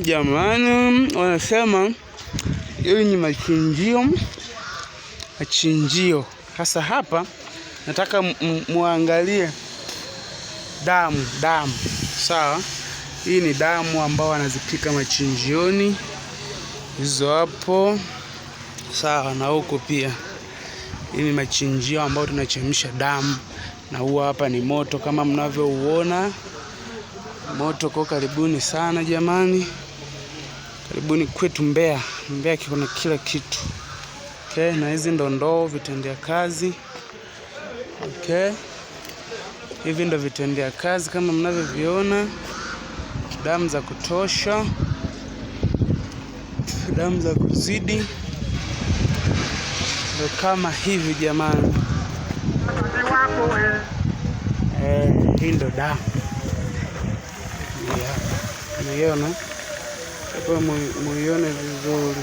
Jamani, wanasema hili ni machinjio. Sasa hapa nataka muangalie damu. Sawa? Hii ni damu ambao wanazipika machinjioni. Hizo hapo. Sawa, na huko pia. Hii ni machinjio ambao tunachemsha damu. Na huo hapa ni moto kama mnavyouona. Moto kwa karibuni sana jamani. Karibuni kwetu Mbeya. Mbeya kuna kila kitu. Okay, na hizi ndo ndoo vitendea kazi. Okay. Hivi ndo vitendea kazi kama mnavyoviona. Damu za kutosha. Damu za kuzidi. Ndo kama hivi jamani. Hii ndo damu. Unaiona? Hapo muione vizuri.